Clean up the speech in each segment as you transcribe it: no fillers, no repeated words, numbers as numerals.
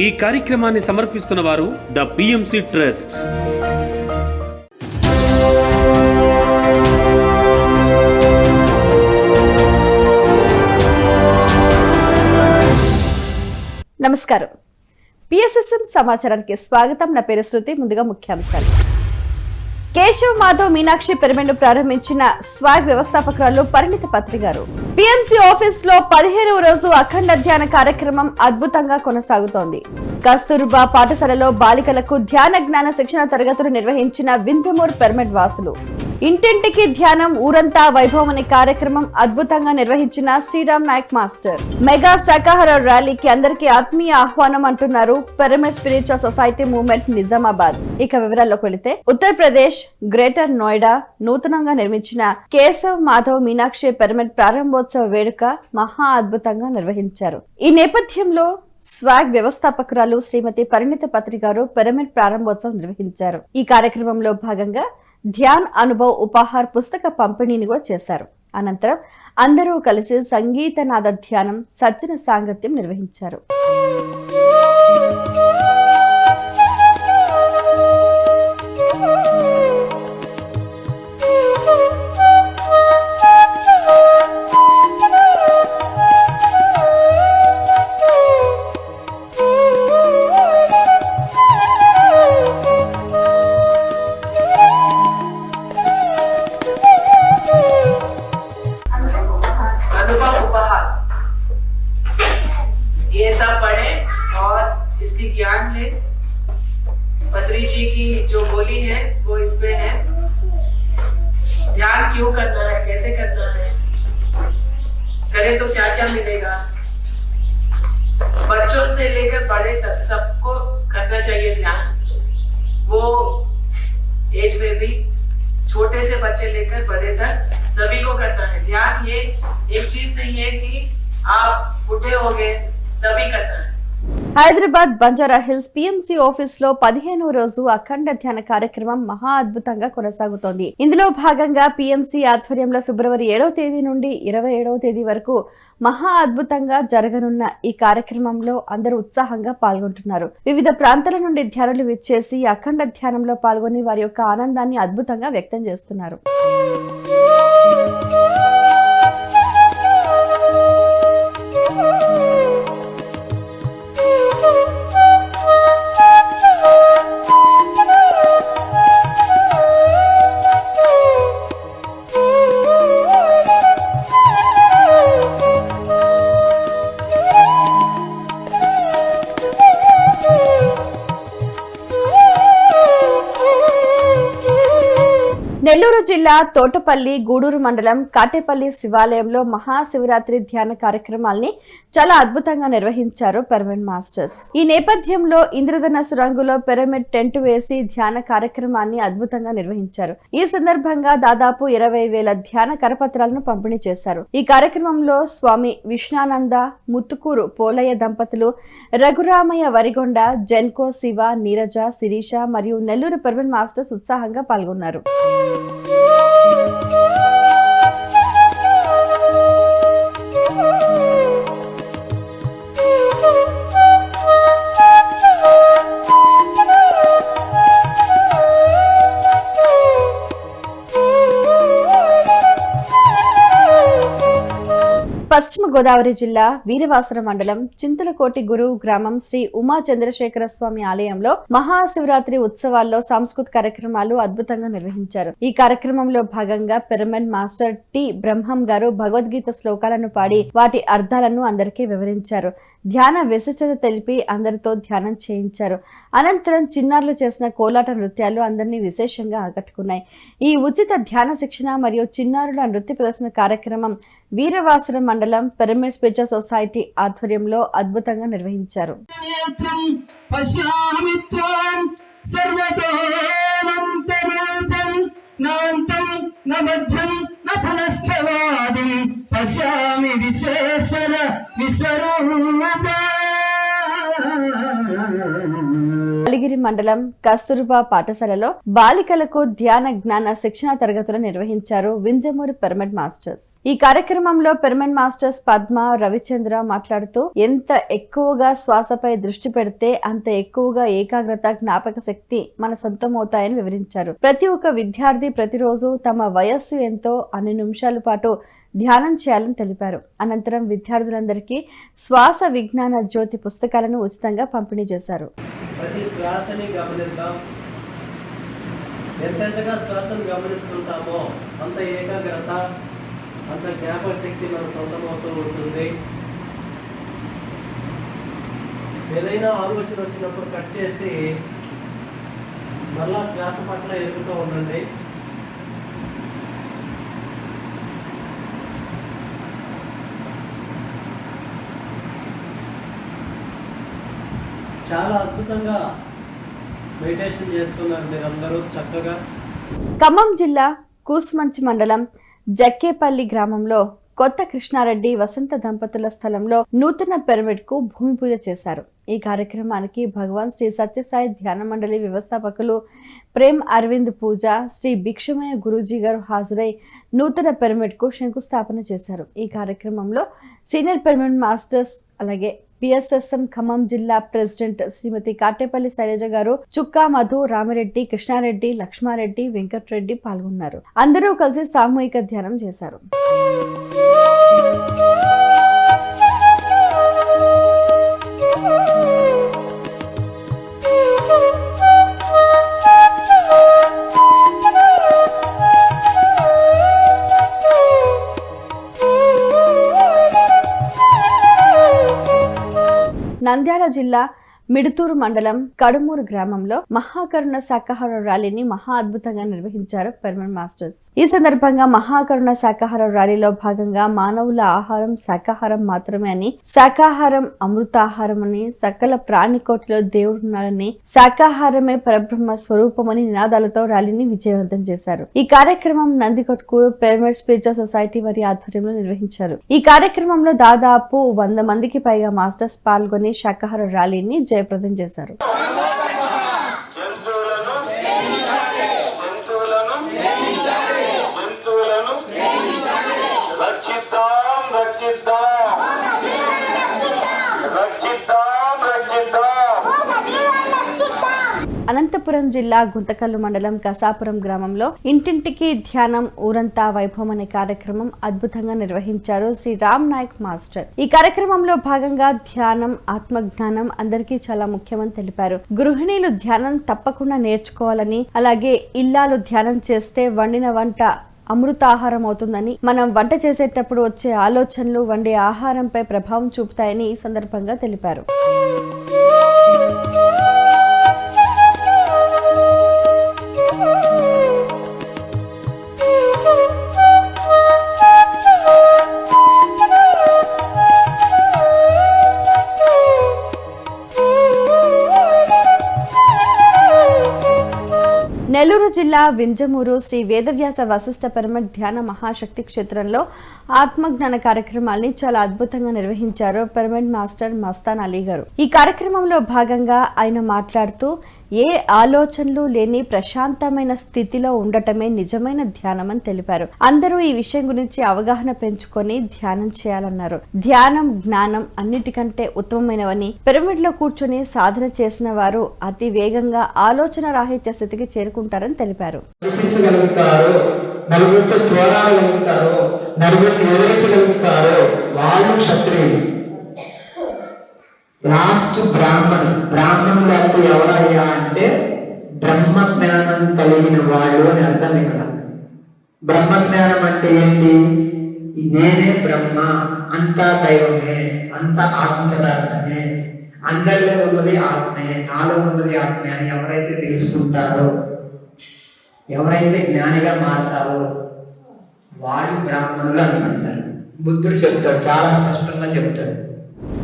ఈ కార్యక్రమాన్ని సమర్పిస్తున్న వారు ద పిఎంసి ట్రస్ట్. నమస్కారం. పిఎస్ఎస్ఎం సమాచారానికి స్వాగతం. నా పేరు శృతి. ముందుగా ముఖ్యాంశాలు. కేశవ్ మాధవ్ మీనాక్షి పిరమిడ్ ప్రారంభించిన స్వాగ్ వ్యవస్థాపకురాలు పరిణిత పత్రి గారు. పిఎంసి ఆఫీస్ లో 15వ రోజు అఖండ ధ్యాన కార్యక్రమం అద్భుతంగా కొనసాగుతోంది. కస్తూర్బా పాఠశాలలో బాలికలకు ధ్యాన జ్ఞాన శిక్షణ తరగతులు నిర్వహించిన వింజమూర్ పిరమిడ్ వాసులు. ఇంటింటికి ధ్యానం ఊరంతా వైభవం అనే కార్యక్రమం అద్భుతంగా నిర్వహించిన శ్రీరామ్ నాయక్ మాస్టర్. మెగా శాకాహార ర్యాలీకి అందరికీ ఆత్మీయ ఆహ్వానం అంటున్నారు pyramid spiritual society movement Nizamabad. ఇక వివరాల్లోకి వెళితే, ఉత్తరప్రదేశ్ గ్రేటర్ నోయిడా నూతనంగా నిర్మించిన కేశవ్ మాధవ్ మీనాక్షి పిరమిడ్ ప్రారంభోత్సవ వేడుక మహా అద్భుతంగా నిర్వహించారు. ఈ నేపథ్యంలో స్వాగ్ వ్యవస్థాపకురాలు శ్రీమతి పరిణిత పత్రి గారు పిరమిడ్ ప్రారంభోత్సవం నిర్వహించారు. ఈ కార్యక్రమంలో భాగంగా ధ్యాన్ అనుభవ్ ఉపహార్ పుస్తక పంపిణీని కూడా చేశారు. అనంతరం అందరూ కలిసి సంగీత నాద ధ్యానం సజ్జన సాంగత్యం నిర్వహించారు. ये सब पढ़े और इसकी ज्ञान ले। पत्री जी की जो बोली है वो इसमें है। ध्यान क्यों करना है, कैसे करना है, करे तो क्या क्या मिलेगा। बच्चों से लेकर बड़े तक सबको करना चाहिए ध्यान। वो एज में भी छोटे से बच्चे लेकर बड़े तक सभी को करना है ध्यान। ये एक चीज नहीं है कि आप बूढ़े हो गए तभी करना है। Hyderabad Banjara hills PMC office లో 15వ రోజు అఖండ ధ్యాన కార్యక్రమం మహా అద్భుతంగా కొనసాగుతోంది. ఇందులో భాగంగా పిఎంసి ఆధ్వర్యంలో ఫిబ్రవరి 7వ తేదీ నుండి 27వ తేదీ వరకు మహా అద్భుతంగా జరగనున్న ఈ కార్యక్రమంలో అందరూ ఉత్సాహంగా పాల్గొంటున్నారు. వివిధ ప్రాంతాల నుండి ధ్యానులు విచ్చేసి అఖండ ధ్యానంలో పాల్గొని వారి యొక్క ఆనందాన్ని అద్భుతంగా వ్యక్తం చేస్తున్నారు. నెల్లూరు జిల్లా తోటపల్లి గూడూరు మండలం కాటేపల్లి శివాలయంలో మహాశివరాత్రి ధ్యాన కార్యక్రమాల్ని చాలా అద్భుతంగా నిర్వహించారు పిరమిడ్ మాస్టర్స్. ఈ నేపథ్యంలో ఇంద్రధనస్సు రంగులో పిరమిడ్ టెంట్ వేసి ధ్యాన కార్యక్రమాన్ని అద్భుతంగా నిర్వహించారు. ఈ సందర్భంగా దాదాపు 20,000 ధ్యాన కరపత్రాలను పంపిణీ చేశారు. ఈ కార్యక్రమంలో స్వామి విష్ణానంద, ముత్తుకూరు పోలయ్య దంపతులు, రఘురామయ్య వరిగొండ, జెన్కో శివ, నీరజ, శిరీష మరియు నెల్లూరు పిరమిడ్ మాస్టర్స్ ఉత్సాహంగా పాల్గొన్నారు. పశ్చిమ గోదావరి జిల్లా వీరవాసర మండలం చింతలకోటి గురువు గ్రామం శ్రీ ఉమా చంద్రశేఖర స్వామి ఆలయంలో మహాశివరాత్రి ఉత్సవాల్లో సాంస్కృతిక కార్యక్రమాలు అద్భుతంగా నిర్వహించారు. ఈ కార్యక్రమంలో భాగంగా పిరమిడ్ మాస్టర్ టి బ్రహ్మం గారు భగవద్గీత శ్లోకాలను పాడి వాటి అర్థాలను అందరికీ వివరించారు. ధ్యాన విశిష్టత తెలిపి అందరితో ధ్యానం చేయించారు. అనంతరం చిన్నారులు చేసిన కోలాట నృత్యాలు అందరినీ విశేషంగా ఆకట్టుకున్నాయి. ఈ ఉచిత ధ్యాన శిక్షణ మరియు చిన్నారుల నృత్య ప్రదర్శన కార్యక్రమం వీరవాసరం మండలం పిరమిడ్ స్పిరిచువల్ సొసైటీ ఆధ్వర్యంలో అద్భుతంగా నిర్వహించారు. కలిగిరి మండలం కస్తూర్బా పాఠశాలలో బాలికలకు ధ్యాన జ్ఞాన శిక్షణ తరగతులు నిర్వహించారు వింజమూరు పిరమిడ్ మాస్టర్స్. ఈ కార్యక్రమంలో పిరమిడ్ మాస్టర్స్ పద్మ, రవిచంద్ర మాట్లాడుతూ ఎంత ఎక్కువగా శ్వాసపై దృష్టి పెడితే అంత ఎక్కువగా ఏకాగ్రత, జ్ఞాపక శక్తి మన సొంతమవుతాయని వివరించారు. ప్రతి ఒక్క విద్యార్థి ప్రతిరోజు తమ వయస్సు ఎంతో అన్ని నిమిషాల పాటు ధ్యానం చేయాలని తెలిపారు. అనంతరం విద్యార్థులందరికీ శ్వాస విజ్ఞాన జ్యోతి పుస్తకాలను ఉచితంగా పంపిణీ చేశారు. ప్రతి శ్వాసని గమనిద్దాం. ఎంతెంతగా శ్వాసను గమనిస్తుంటామో అంత ఏకాగ్రత, అంత జ్ఞాపక శక్తి మన సొంతమవుతూ ఉంటుంది. ఏదైనా ఆలోచన వచ్చినప్పుడు కట్ చేసి మళ్ళా శ్వాస పట్ల ఎదుగుతూ ఉండండి. చాలా అద్భుతంగా మెడిటేషన్ చేస్తున్నారు మీరందరూ చక్కగా. ఖమ్మం జిల్లా కూసుమంచి మండలం జక్కేపల్లి గ్రామంలో కొత్త కృష్ణారెడ్డి వసంత దంపతుల స్థలంలో నూతన పిరమిడ్ కు భూమి పూజ చేశారు. ఈ కార్యక్రమానికి భగవాన్ శ్రీ సత్యసాయి ధ్యాన మండలి వ్యవస్థాపకులు ప్రేమ్ అరవింద్ పూజ, శ్రీ భిక్షమయ గురూజీ గారు హాజరై నూతన పిరమిడ్ కు శంకుస్థాపన చేశారు. ఈ కార్యక్రమంలో సీనియర్ పిరమిడ్ మాస్టర్స్ అలాగే పిఎస్ఎస్ఎం ఖమ్మం జిల్లా ప్రెసిడెంట్ శ్రీమతి కాటేపల్లి శైలజ గారు, చుక్కా మధు, రామిరెడ్డి, కృష్ణారెడ్డి, లక్ష్మారెడ్డి, వెంకటరెడ్డి పాల్గొన్నారు. అందరూ కలిసి సామూహిక ధ్యానం చేశారు. నంద్యాల జిల్లా మిడుతూరు మండలం కడుమూరు గ్రామంలో మహాకరుణ శాకాహార ర్యాలీని మహా అద్భుతంగా నిర్వహించారు పిరమిడ్ మాస్టర్స్. ఈ సందర్భంగా మహాకరుణ శాకాహార ర్యాలీలో భాగంగా మానవుల ఆహారం శాకాహారం మాత్రమే అని, శాకాహారం అమృతాహారం అని, సకల ప్రాణికోటిలో దేవుడున్నాడని, శాకాహారమే పరబ్రహ్మ స్వరూపమని నినాదాలతో ర్యాలీని విజయవంతం చేశారు. ఈ కార్యక్రమం నందికొట్కూరు పిరమిడ్ స్పిరిచువల్ సొసైటీ వారి ఆధ్వర్యంలో నిర్వహించారు. ఈ కార్యక్రమంలో దాదాపు 100 మందికి పైగా మాస్టర్స్ పాల్గొని శాకాహార ర్యాలీని జయప్రదం చేశారు. అనంతపురం జిల్లా గుంతకల్లు మండలం కసాపురం గ్రామంలో ఇంటింటికి ధ్యానం ఊరంతా వైభవం అనే కార్యక్రమం అద్భుతంగా నిర్వహించారు శ్రీ రామ్ నాయక్ మాస్టర్. ఈ కార్యక్రమంలో భాగంగా ధ్యానం, ఆత్మజ్ఞానం అందరికీ చాలా ముఖ్యమని తెలిపారు. గృహిణీలు ధ్యానం తప్పకుండా నేర్చుకోవాలని, అలాగే ఇల్లాలు ధ్యానం చేస్తే వండిన వంట అమృతాహారం అవుతుందని, మనం వంట చేసేటప్పుడు వచ్చే ఆలోచనలు వండే ఆహారంపై ప్రభావం చూపుతాయని ఈ సందర్భంగా తెలిపారు. నెల్లూరు జిల్లా వింజమూరు శ్రీ వేదవ్యాస వశిష్ఠ పిరమిడ్ ధ్యాన మహాశక్తి క్షేత్రంలో ఆత్మజ్ఞాన కార్యక్రమాల్ని చాలా అద్భుతంగా నిర్వహించారు పిరమిడ్ మాస్టర్ మస్తాన్ అలీ గారు. ఈ కార్యక్రమంలో భాగంగా ఆయన మాట్లాడుతూ, ఏ ఆలోచనలు లేని ప్రశాంతమైన స్థితిలో ఉండటమే నిజమైన ధ్యానం అని తెలిపారు. అందరూ ఈ విషయం గురించి అవగాహన పెంచుకొని ధ్యానం చేయాలన్నారు. ధ్యానం, జ్ఞానం అన్నిటికంటే ఉత్తమమైనవని, పిరమిడ్ లో కూర్చొని సాధన చేసిన వారు అతి వేగంగా ఆలోచన రాహిత్య స్థితికి చేరుకుంటారని తెలిపారు. లాస్ట్ బ్రాహ్మణుడు అంటే ఎవరయ్యా అంటే బ్రహ్మ జ్ఞానం కలిగిన వాళ్ళు అని అర్థం. ఇక్కడ బ్రహ్మ జ్ఞానం అంటే ఏంటి? నేనే బ్రహ్మ, అంతా దైవమే, అంతా ఆత్మ పదార్థమే, అందరిలో ఉన్నది ఆత్మే, నాలో ఉన్నది ఆత్మే అని ఎవరైతే తెలుసుకుంటారో, ఎవరైతే జ్ఞానిగా మారతారో వాళ్ళు బ్రాహ్మణులు అనుకుంటారు. బుద్ధుడు చెప్తాడు, చాలా స్పష్టంగా చెప్తాడు.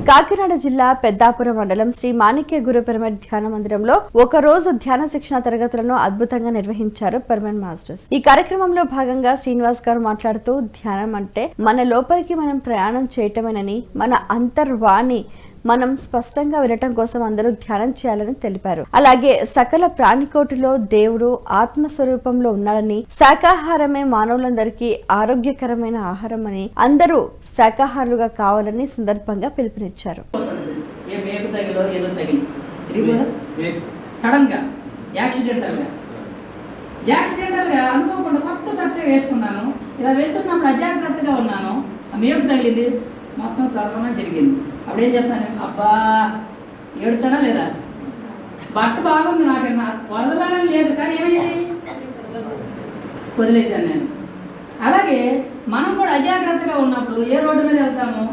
కాకినాడ జిల్లా పెద్దాపురం మండలం శ్రీ మాణిక్య గురు పిరమిడ్ ధ్యాన మందిరంలో ఒక రోజు ధ్యాన శిక్షణ తరగతులను అద్భుతంగా నిర్వహించారు పిరమిడ్ మాస్టర్స్. ఈ కార్యక్రమంలో భాగంగా శ్రీనివాస్ గారు మాట్లాడుతూ, ధ్యానం అంటే మన లోపలికి మనం ప్రయాణం చేయటమేనని, మన అంతర్వాణి మనం స్పష్టంగా వినటం కోసం అందరూ ధ్యానం చేయాలని తెలిపారు. అలాగే సకల ప్రాణికోటిలో దేవుడు ఆత్మస్వరూపంలో ఉన్నాడని, శాకాహారమే మానవులందరికీ ఆరోగ్యకరమైన ఆహారం అని, అందరూ శాకాహారులుగా కావాలని సందర్భంగా పిలుపునిచ్చారు. సడన్గా యాక్సిడెంటల్గా అనుకోకుండా కొత్త సట్టే వేసుకున్నాను. ఇలా వెళ్తున్నప్పుడు అజాగ్రత్తగా ఉన్నాను, ఆ మేకు తగిలింది, మొత్తం సర్వనా జరిగింది. అప్పుడేం చెప్తాను, అబ్బా ఏడుతానా లేదా, బట్ట బాగుంది నాకన్నా వదలాలని లేదు, కానీ ఏమైంది వదిలేశాను నేను. అలాగే మనం కూడా అజాగ్రత్తగా ఉన్నప్పుడు ఏ రోడ్డు మీద వెళ్తాము,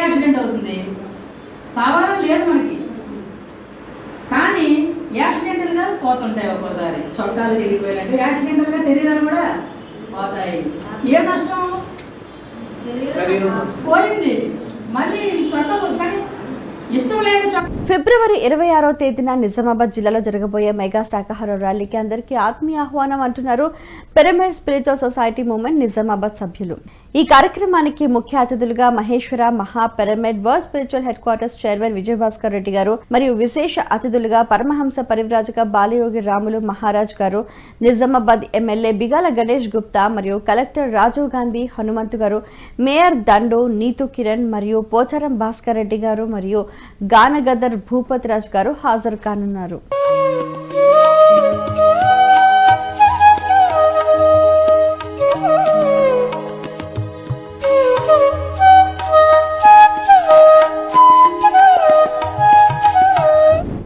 యాక్సిడెంట్ అవుతుంది. చావాలని లేదు మనకి, కానీ యాక్సిడెంటల్గా పోతుంటాయి. ఒక్కోసారి చొక్కాలు తిరిగిపోయినట్టు యాక్సిడెంటల్గా శరీరాలు కూడా పోతాయి. ఏ నష్టం పోయింది, మళ్ళీ చొక్కా కానీ ఇష్టం లేని ఫిబ్రవరి 26వ తేదీన నిజామాబాద్ జిల్లాలో జరగబోయే మెగా శాకాహార ర్యాలీకి అందరికీ ఆత్మీయ ఆహ్వానం అంటున్నారు pyramid spiritual society movement Nizamabad సభ్యులు. ఈ కార్యక్రమానికి ముఖ్య అతిథులుగా మహేశ్వర మహా pyramid world spiritual head quarters chairman Vijayabhaskar Reddy గారు మరియు విశేష అతిథులుగా పరమహంస పరివ్రాజక బాలయోగి రాములు మహారాజ్ గారు, నిజామాబాద్ ఎమ్మెల్యే బిగాల గణేష్ గుప్తా మరియు కలెక్టర్ రాజీవ్ గాంధీ హనుమంతు గారు, మేయర్ దండు నీతు కిరణ్ మరియు పోచారం భాస్కర్ రెడ్డి గారు మరియు గానగదర్ భూపతి రాజ్ గారు హాజరు కానున్నారు.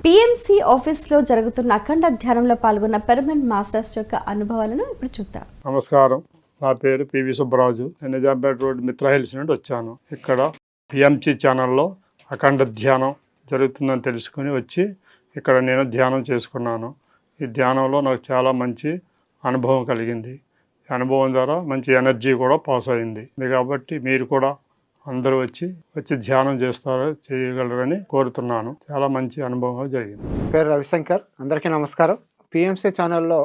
పిఎంసి ఆఫీస్లో జరుగుతున్న అఖండ ధ్యానంలో పాల్గొన్న పిరమిడ్ మాస్టర్స్ యొక్క అనుభవాలను ఇప్పుడు చూద్దాం. నమస్కారం, నా పేరు పివి సుబ్బరాజు. నేను నిజాంపేట రోడ్ మిత్ర హిల్స్ నుండి వచ్చాను. ఇక్కడ పిఎంసి ఛానల్లో అఖండ ధ్యానం జరుగుతుందని తెలుసుకుని వచ్చి ఇక్కడ నేను ధ్యానం చేసుకున్నాను. ఈ ధ్యానంలో నాకు చాలా మంచి అనుభవం కలిగింది. ఈ అనుభవం ద్వారా మంచి ఎనర్జీ కూడా పాస్ అయింది. కాబట్టి మీరు కూడా అందరూ వచ్చి ధ్యానం చేయగలరని కోరుతున్నాను. చాలా మంచి అనుభవంగా జరిగింది. పేరు రవిశంకర్. అందరికీ నమస్కారం. పిఎంసి ఛానల్లో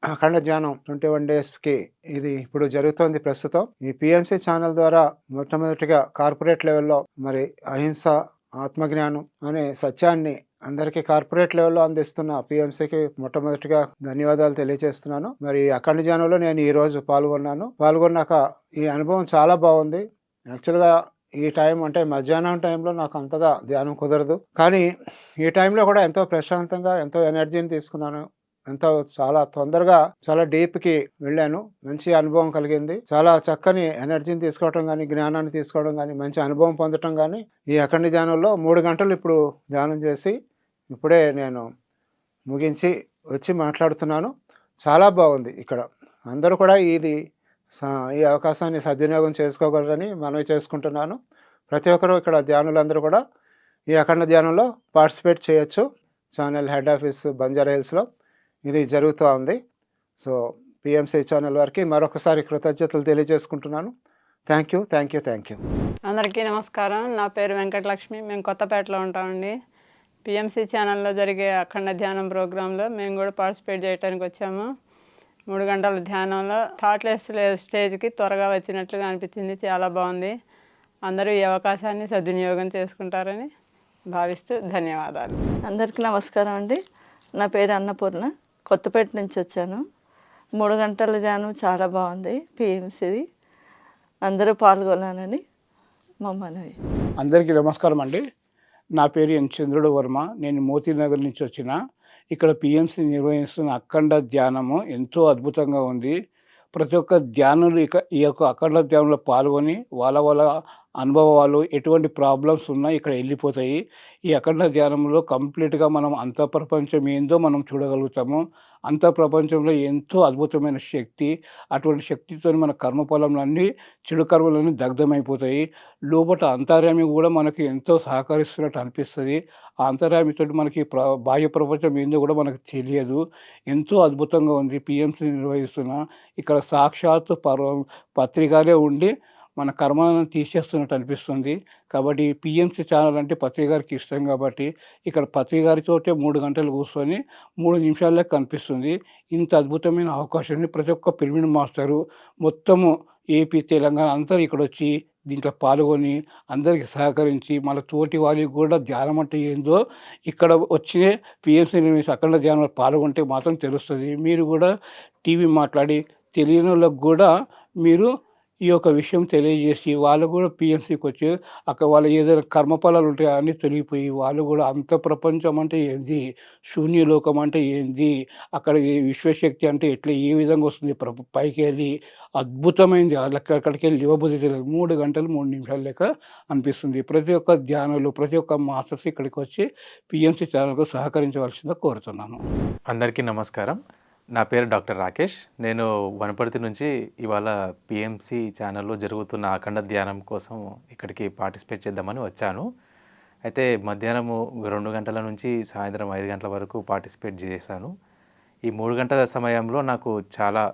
అఖండ ధ్యానం 21 డేస్కి ఇది ఇప్పుడు జరుగుతోంది ప్రస్తుతం. ఈ పిఎంసి ఛానల్ ద్వారా మొట్టమొదటిగా కార్పొరేట్ లెవెల్లో మరి అహింస, ఆత్మజ్ఞానం అనే సత్యాన్ని అందరికీ కార్పొరేట్ లెవెల్లో అందిస్తున్న పిఎంసికి మొట్టమొదటిగా ధన్యవాదాలు తెలియజేస్తున్నాను. మరి అఖండ ధ్యానంలో నేను ఈరోజు పాల్గొన్నాక ఈ అనుభవం చాలా బాగుంది. యాక్చువల్గా ఈ టైం అంటే మధ్యాహ్నం టైంలో నాకు అంతగా ధ్యానం కుదరదు, కానీ ఈ టైంలో కూడా ఎంతో ప్రశాంతంగా ఎంతో ఎనర్జీని తీసుకున్నాను. ఎంతో చాలా తొందరగా చాలా డీప్కి వెళ్ళాను. మంచి అనుభవం కలిగింది. చాలా చక్కని ఎనర్జీని తీసుకోవడం కానీ, జ్ఞానాన్ని తీసుకోవడం కానీ, మంచి అనుభవం పొందటం కానీ ఈ అఖండ ధ్యానంలో 3 గంటలు ఇప్పుడు ధ్యానం చేసి ఇప్పుడే నేను ముగించి వచ్చి మాట్లాడుతున్నాను. చాలా బాగుంది. ఇక్కడ అందరూ కూడా ఈ అవకాశాన్ని సద్వినియోగం చేసుకోగలరని మనవి చేసుకుంటున్నాను. ప్రతి ఒక్కరూ ఇక్కడ ధ్యానులందరూ కూడా ఈ అఖండ ధ్యానంలో పార్టిసిపేట్ చేయొచ్చు. ఛానల్ హెడ్ ఆఫీస్ బంజారా హిల్స్లో ఇది జరుగుతూ ఉంది. సో పిఎంసి ఛానల్ వారికి మరొకసారి కృతజ్ఞతలు తెలియజేసుకుంటున్నాను. Thank you. అందరికీ నమస్కారం. నా పేరు వెంకటలక్ష్మి. మేము కొత్తపేటలో ఉంటామండి. పిఎంసి ఛానల్లో జరిగే అఖండ ధ్యానం ప్రోగ్రాంలో మేము కూడా పార్టిసిపేట్ చేయడానికి వచ్చాము. 3 గంటల ధ్యానంలో థాట్లెస్ స్టేజ్కి త్వరగా వచ్చినట్లుగా అనిపించింది. చాలా బాగుంది. అందరూ ఈ అవకాశాన్ని సద్వినియోగం చేసుకుంటారని భావిస్తూ ధన్యవాదాలు. అందరికీ నమస్కారం అండి. నా పేరు అన్నపూర్ణ. కొత్తపేట నుంచి వచ్చాను. 3 గంటల ధ్యానం చాలా బాగుంది. పిఎంసిది అందరూ పాల్గొనాలని మా మనవి. అందరికీ నమస్కారం అండి. నా పేరు ఎన్ చంద్రుడు వర్మ. నేను మోతీనగర్ నుంచి వచ్చిన. ఇక్కడ పిఎంసి నిర్వహిస్తున్న అఖండ ధ్యానము ఎంతో అద్భుతంగా ఉంది. ప్రతి ఒక్క ధ్యానులు ఈ యొక్క అఖండ ధ్యానంలో పాల్గొని వాళ్ళ అనుభవాలు, ఎటువంటి ప్రాబ్లమ్స్ ఉన్నా ఇక్కడ వెళ్ళిపోతాయి. ఈ అఖండ ధ్యానంలో కంప్లీట్గా మనం అంత ప్రపంచం ఏందో మనం చూడగలుగుతాము. అంత ప్రపంచంలో ఎంతో అద్భుతమైన శక్తి, అటువంటి శక్తితో మన కర్మఫలములన్నీ, చెడు కర్మలన్నీ దగ్ధమైపోతాయి. లోపల అంతర్యామి కూడా మనకి ఎంతో సహకరిస్తున్నట్టు అనిపిస్తుంది. ఆ అంతర్యామితో మనకి బాహ్య ప్రపంచం ఏందో కూడా మనకు తెలియదు. ఎంతో అద్భుతంగా ఉంది. పిఎంసి నిర్వహిస్తున్న ఇక్కడ సాక్షాత్ పత్రికలే ఉండి మన కర్మలను తీసేస్తున్నట్టు అనిపిస్తుంది. కాబట్టి పిఎంసి ఛానల్ అంటే పత్రిక గారికి ఇష్టం కాబట్టి ఇక్కడ పత్రిక గారితోటే 3 గంటలు కూర్చొని 3 నిమిషాల్లో కనిపిస్తుంది. ఇంత అద్భుతమైన అవకాశాన్ని ప్రతి ఒక్క పిరమిడ్ మాస్టరు మొత్తము ఏపీ, తెలంగాణ అందరూ ఇక్కడ వచ్చి దీంట్లో పాల్గొని అందరికీ సహకరించి మన తోటి వాళ్ళకి కూడా ధ్యానం అంటే ఏందో ఇక్కడ వచ్చే పిఎంసి నిర్వహించి అఖండ ధ్యానంలో పాల్గొంటే మాత్రం తెలుస్తుంది. మీరు కూడా టీవీ మాట్లాడి తెలియని వాళ్ళకు కూడా మీరు ఈ యొక్క విషయం తెలియజేసి వాళ్ళు కూడా పిఎంసికి వచ్చి అక్కడ వాళ్ళ ఏదైనా కర్మఫలాలు ఉంటాయో అన్నీ తొలగిపోయి వాళ్ళు కూడా అంత ప్రపంచం అంటే ఏంది, శూన్యలోకం అంటే ఏంది, అక్కడ విశ్వశక్తి అంటే ఎట్లా ఏ విధంగా వస్తుంది పైకి వెళ్ళి అద్భుతమైంది. అక్కడికి వెళ్ళి ఇవ్వబుద్ధి తెలియదు. 3 గంటలు 3 నిమిషాలు లెక్క అనిపిస్తుంది. ప్రతి ఒక్క ధ్యానులు ప్రతి ఒక్క మాస్టర్స్ ఇక్కడికి వచ్చి పిఎంసి ఛానల్కు సహకరించవలసిందిగా కోరుతున్నాను. అందరికీ నమస్కారం. నా పేరు డాక్టర్ రాకేష్. నేను వనపర్తి నుంచి ఇవాళ పిఎంసి ఛానల్లో జరుగుతున్న అఖండ ధ్యానం కోసం ఇక్కడికి పార్టిసిపేట్ చేద్దామని వచ్చాను. అయితే మధ్యాహ్నము 2 గంటల నుంచి సాయంత్రం 5 గంటల వరకు పార్టిసిపేట్ చేశాను. ఈ 3 గంటల సమయంలో నాకు చాలా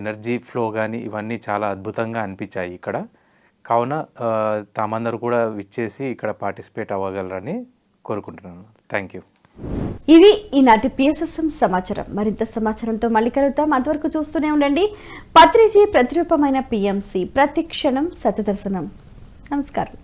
ఎనర్జీ ఫ్లో కానీ ఇవన్నీ చాలా అద్భుతంగా అనిపించాయి ఇక్కడ. కావున తామందరూ కూడా విచ్చేసి ఇక్కడ పార్టిసిపేట్ అవ్వగలరని కోరుకుంటున్నాను. Thank you. ఇవి ఈనాటి పిఎస్ఎస్ఎం సమాచారం. మరింత సమాచారంతో మళ్ళీ కలుద్దాం. అంతవరకు చూస్తూనే ఉండండి పత్రిజీ ప్రతిరూపమైన పిఎంసి, ప్రతి క్షణం సత్యదర్శనం. నమస్కారం.